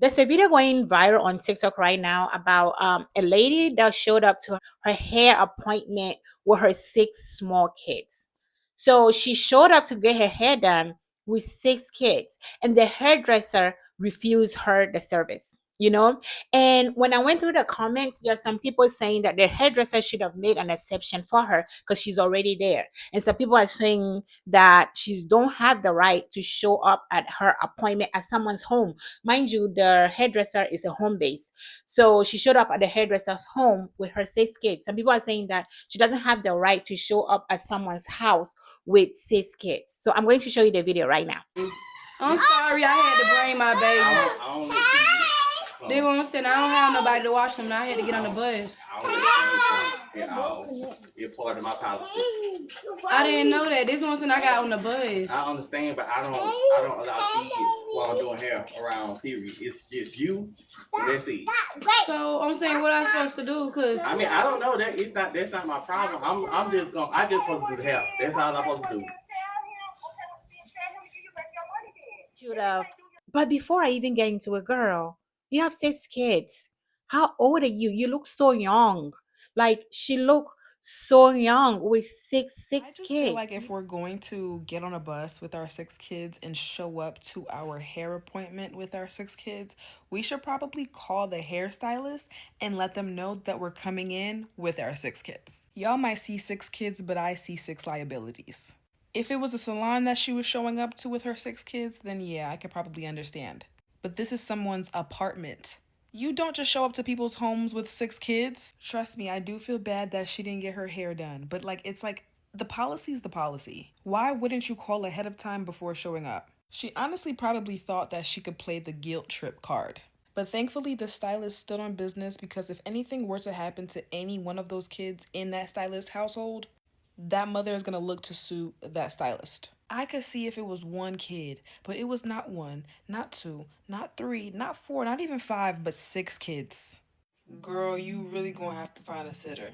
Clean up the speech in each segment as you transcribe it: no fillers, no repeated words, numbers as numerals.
There's a video going viral on TikTok right now about a lady that showed up to her hair appointment with her 6 small kids. So she showed up to get her hair done with 6 kids, and the hairdresser refused her the service. And when I went through the comments, there are some people saying that the hairdresser should have made an exception for her because she's already there. And some people are saying that she don't have the right to show up at her appointment at someone's home. Mind you, the hairdresser is a home base. So she showed up at the hairdresser's home with her 6 kids. Some people are saying that she doesn't have the right to show up at someone's house with 6 kids. So I'm going to show you the video right now. I'm sorry, I had to bring my baby. I don't They won't say I don't have nobody to watch them. And I had to get on the bus. It's part of my policy. I didn't know that. This one said I got on the bus. I understand, but I don't allow kids while I'm doing hair around. Period. It's just you. That's it. So I'm saying, what I'm supposed to do? Cause I mean, I don't know. That's not my problem. I just supposed to do the hair. That's all I'm supposed to do. Should have. But before I even get into a girl, you have 6 kids. How old are you? You look so young. Like she look so young with six I just kids. feel like if we're going to get on a bus with our 6 kids and show up to our hair appointment with our 6 kids, we should probably call the hairstylist and let them know that we're coming in with our 6 kids. Y'all might see 6 kids, but I see 6 liabilities. If it was a salon that she was showing up to with her 6 kids, then yeah, I could probably understand. But this is someone's apartment. You don't just show up to people's homes with 6 kids. Trust me, I do feel bad that she didn't get her hair done. But it's like the policy's the policy. Why wouldn't you call ahead of time before showing up? She honestly probably thought that she could play the guilt trip card. But thankfully, the stylist stood on business because if anything were to happen to any one of those kids in that stylist household, that mother is going to look to sue that stylist. I could see if it was 1 kid, but it was not 1, not 2, not 3, not 4, not even 5, but 6 kids. Girl, you really gonna have to find a sitter.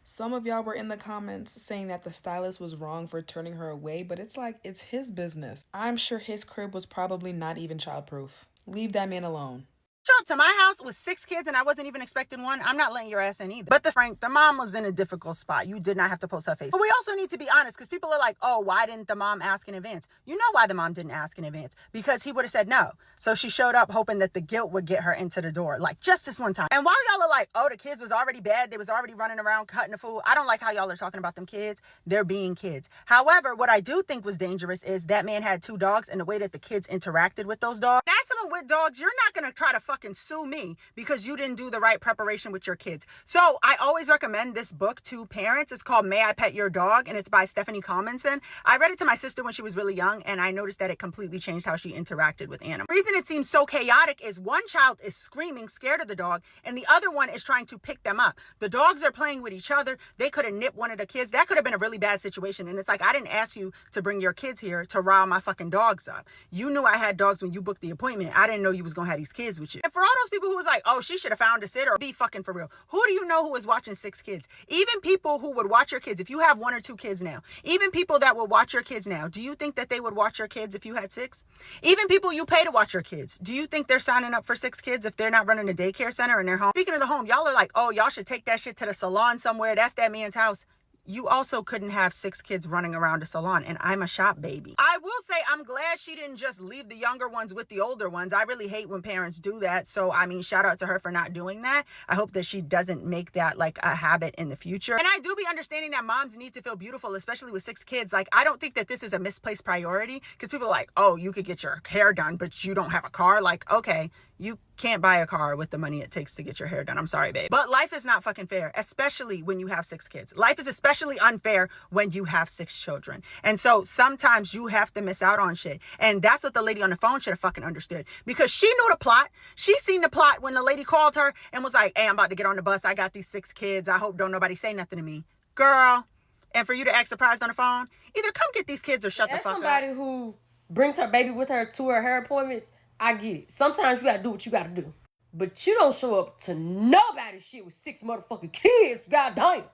Some of y'all were in the comments saying that the stylist was wrong for turning her away, but it's his business. I'm sure his crib was probably not even childproof. Leave that man alone. Show up to my house with 6 kids and I wasn't even expecting one, I'm not letting your ass in either. But the mom was in a difficult spot. You did not have to post her face. But we also need to be honest, because people are like, oh, why didn't the mom ask in advance? You know why the mom didn't ask in advance? Because he would have said no. So she showed up hoping that the guilt would get her into the door, like just this one time. And while y'all are like, oh, the kids was already bad, they was already running around cutting the food, I don't like how y'all are talking about them kids. They're being kids. However, what I do think was dangerous is that man had 2 dogs, and the way that the kids interacted with those dogs. As someone with dogs, you're not going to try to fucking sue me because you didn't do the right preparation with your kids. So I always recommend this book to parents. It's called May I Pet Your Dog, and it's by Stephanie Colmanson. I read it to my sister when she was really young, and I noticed that it completely changed how she interacted with animals. The reason it seems so chaotic is one child is screaming, scared of the dog, and the other one is trying to pick them up. The dogs are playing with each other. They could have nipped one of the kids. That could have been a really bad situation. And it's like, I didn't ask you to bring your kids here to rile my fucking dogs up. You knew I had dogs when you booked the appointment. I didn't know you was going to have these kids with you. And for all those people who was like, oh, she should have found a sitter, be fucking for real. Who do you know who is watching 6 kids? Even people who would watch your kids, if you have 1 or 2 kids now, even people that would watch your kids now, do you think that they would watch your kids if you had 6? Even people you pay to watch your kids, do you think they're signing up for 6 kids if they're not running a daycare center in their home? Speaking of the home, y'all are like, oh, y'all should take that shit to the salon somewhere. That's that man's house. You also couldn't have 6 kids running around a salon, and I'm a shop baby. I will say I'm glad she didn't just leave the younger ones with the older ones. I really hate when parents do that. So, I mean, shout out to her for not doing that. I hope that she doesn't make that like a habit in the future. And I do be understanding that moms need to feel beautiful, especially with 6 kids. Like, I don't think that this is a misplaced priority, because people are like, oh, you could get your hair done, but you don't have a car. Like, okay, you can't buy a car with the money it takes to get your hair done. I'm sorry, babe. But life is not fucking fair, especially when you have 6 kids. Life is especially unfair when you have 6 children. And so sometimes you have to miss out on shit. And that's what the lady on the phone should have fucking understood, because she knew the plot. She seen the plot when the lady called her and was like, hey, I'm about to get on the bus. I got these 6 kids. I hope don't nobody say nothing to me. Girl. And for you to act surprised on the phone, either come get these kids or shut the fuck up. Somebody who brings her baby with her to her hair appointments, I get it. Sometimes you gotta do what you gotta do. But you don't show up to nobody's shit with 6 motherfucking kids, goddamn.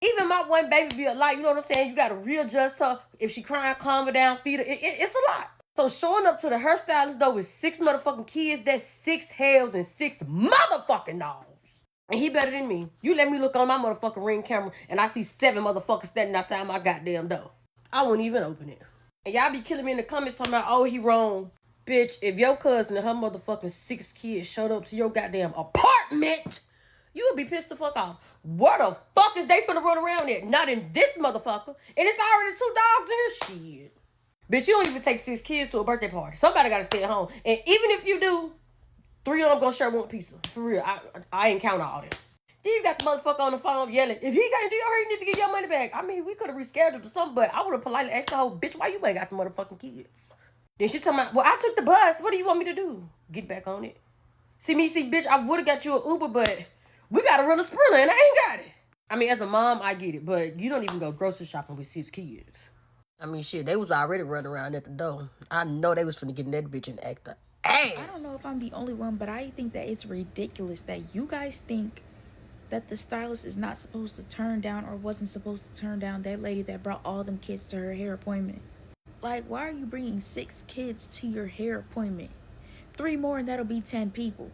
Even my one baby be a lot, you know what I'm saying? You gotta readjust her. If she crying, calm her down, feed her. It's a lot. So showing up to the hairstylist though with 6 motherfucking kids, that's 6 hells and 6 motherfucking dogs. And he better than me. You let me look on my motherfucking Ring camera and I see 7 motherfuckers standing outside my goddamn door. I won't even open it. And y'all be killing me in the comments talking about, oh, he wrong. Bitch, if your cousin and her motherfucking 6 kids showed up to your goddamn apartment, you would be pissed the fuck off. Where the fuck is they finna run around there? Not in this motherfucker. And it's already 2 dogs in here. Shit. Bitch, you don't even take 6 kids to a birthday party. Somebody gotta stay at home. And even if you do, 3 of them gonna share one pizza. For real, I ain't count all that. Then you got the motherfucker on the phone yelling, if he can't do your hair, you need to get your money back. I mean, we could have rescheduled or something, but I would have politely asked the whole bitch, why you ain't got the motherfucking kids? Then she talking about, well, I took the bus. What do you want me to do? Get back on it. See, bitch, I would have got you an Uber, but we gotta run a Sprinter and I ain't got it. I mean, as a mom, I get it, but you don't even go grocery shopping with 6 kids. I mean, shit, they was already running around at the door. I know they was finna get in that bitch and act the ass. I don't know if I'm the only one, but I think that it's ridiculous that you guys think that the stylist is not supposed to turn down or wasn't supposed to turn down that lady that brought all them kids to her hair appointment. Like, why are you bringing 6 kids to your hair appointment? 3 more and that'll be 10 people.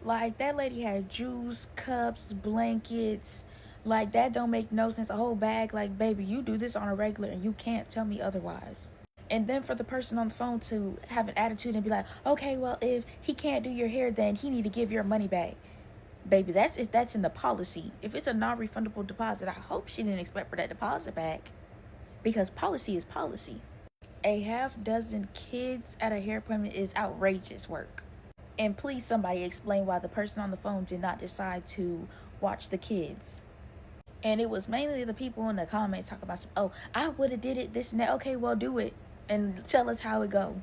Like, that lady had juice, cups, blankets. Like, that don't make no sense. A whole bag. Like, baby, you do this on a regular and you can't tell me otherwise. And then for the person on the phone to have an attitude and be like, okay, well, if he can't do your hair, then he need to give your money back. Baby, that's if that's in the policy. If it's a non-refundable deposit, I hope she didn't expect for that deposit back. Because policy is policy. A half-dozen kids at a hair appointment is outrageous work. And please somebody explain why the person on the phone did not decide to watch the kids. And it was mainly the people in the comments talking about, oh, I would have did it, this and that. Okay, well, do it and tell us how it go.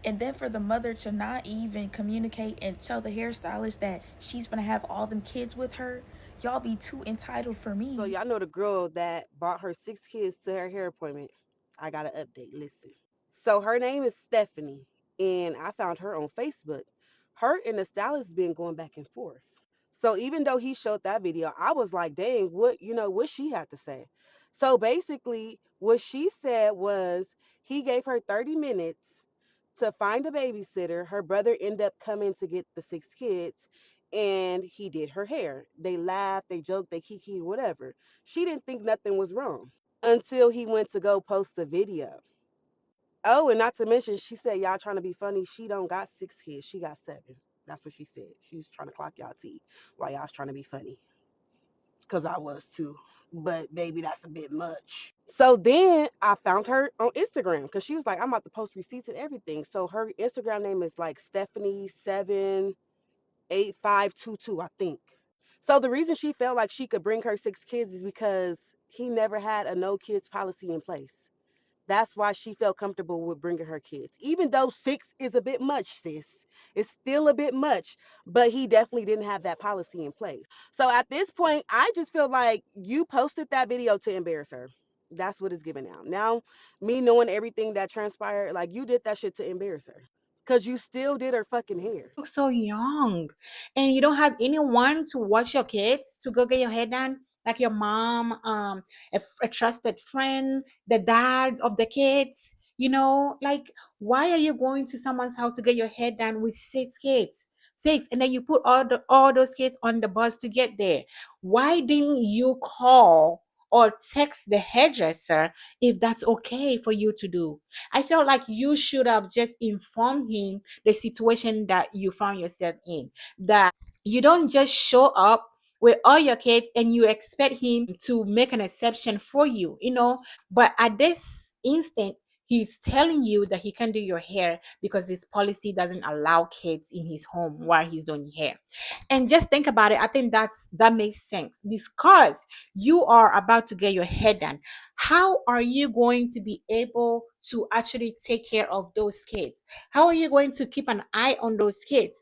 And then for the mother to not even communicate and tell the hairstylist that she's gonna have all them kids with her, y'all be too entitled for me. So y'all know the girl that brought her 6 kids to her hair appointment. I got an update. Listen. So her name is Stephanie, and I found her on Facebook. Her and the stylist been going back and forth. So even though he showed that video, I was like, dang, what she had to say. So basically, what she said was he gave her 30 minutes to find a babysitter. Her brother ended up coming to get the 6 kids, and he did her hair. They laughed, they joked, they kikied, whatever. She didn't think nothing was wrong until he went to go post the video. Oh, and not to mention, she said y'all trying to be funny. She don't got 6 kids. She got 7. That's what she said. She was trying to clock y'all teeth while y'all was trying to be funny. Cause I was too. But baby, that's a bit much. So then I found her on Instagram because she was like, I'm about to post receipts and everything. So her Instagram name is like Stephanie78522, I think. So the reason she felt like she could bring her 6 kids is because he never had a no kids policy in place. That's why she felt comfortable with bringing her kids. Even though 6 is a bit much, sis. It's still a bit much, but he definitely didn't have that policy in place. So at this point, I just feel like you posted that video to embarrass her. That's what it's giving out. Now, me knowing everything that transpired, like you did that shit to embarrass her. Because you still did her fucking hair. Look so young, and you don't have anyone to watch your kids to go get your hair done, like your mom, a trusted friend, the dad of the kids. Like, why are you going to someone's house to get your hair done with 6 kids? Six, and then you put all those kids on the bus to get there. Why didn't you call or text the hairdresser if that's okay for you to do? I felt like you should have just informed him the situation that you found yourself in. That you don't just show up with all your kids and you expect him to make an exception for you. But at this instant, he's telling you that he can do your hair because his policy doesn't allow kids in his home while he's doing hair. And just think about it. I think that makes sense because you are about to get your hair done. How are you going to be able to actually take care of those kids? How are you going to keep an eye on those kids?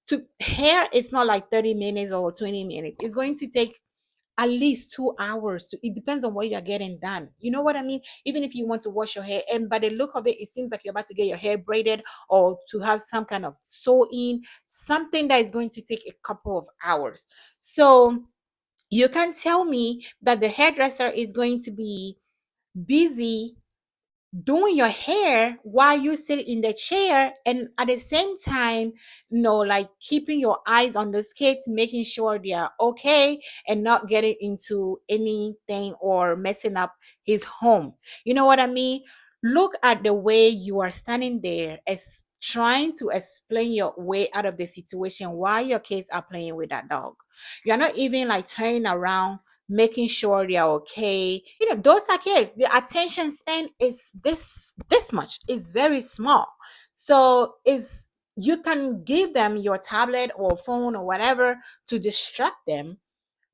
To hair, it's not like 30 minutes or 20 minutes. It's going to take at least 2 hours. It depends on what you're getting done. You know what I mean? Even if you want to wash your hair, and by the look of it, it seems like you're about to get your hair braided or to have some kind of sew in, something that is going to take a couple of hours. So you can tell me that the hairdresser is going to be busy doing your hair while you sit in the chair, and at the same time, like keeping your eyes on those kids, making sure they are okay and not getting into anything or messing up his home. You know what I mean? Look at the way you are standing there as trying to explain your way out of the situation while your kids are playing with that dog. You're not even like turning around, making sure they're okay. Those are kids. The attention span is this much. It's very small. So it's you can give them your tablet or phone or whatever to distract them.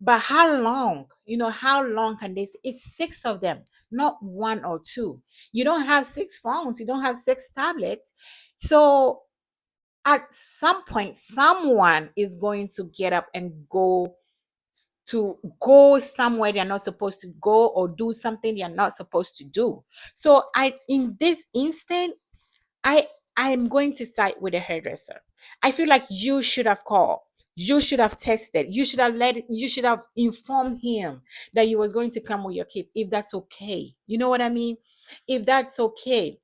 But how long? How long can they? It's six of them, not one or two. You don't have six phones. You don't have six tablets. So at some point, someone is going to get up and go somewhere they're not supposed to go or do something they're not supposed to do. So in this instant, I I'm going to side with the hairdresser. I feel like you should have called. You should have texted. You should have informed him that you was going to come with your kids if that's okay. You know what I mean? If that's okay.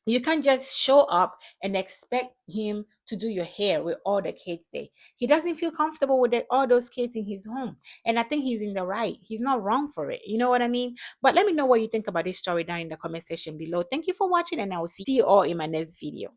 You can't just show up and expect him to do your hair with all the kids there. He doesn't feel comfortable with all those kids in his home. And I think he's in the right. He's not wrong for it. You know what I mean? But let me know what you think about this story down in the comment section below. Thank you for watching, and I will see you all in my next video.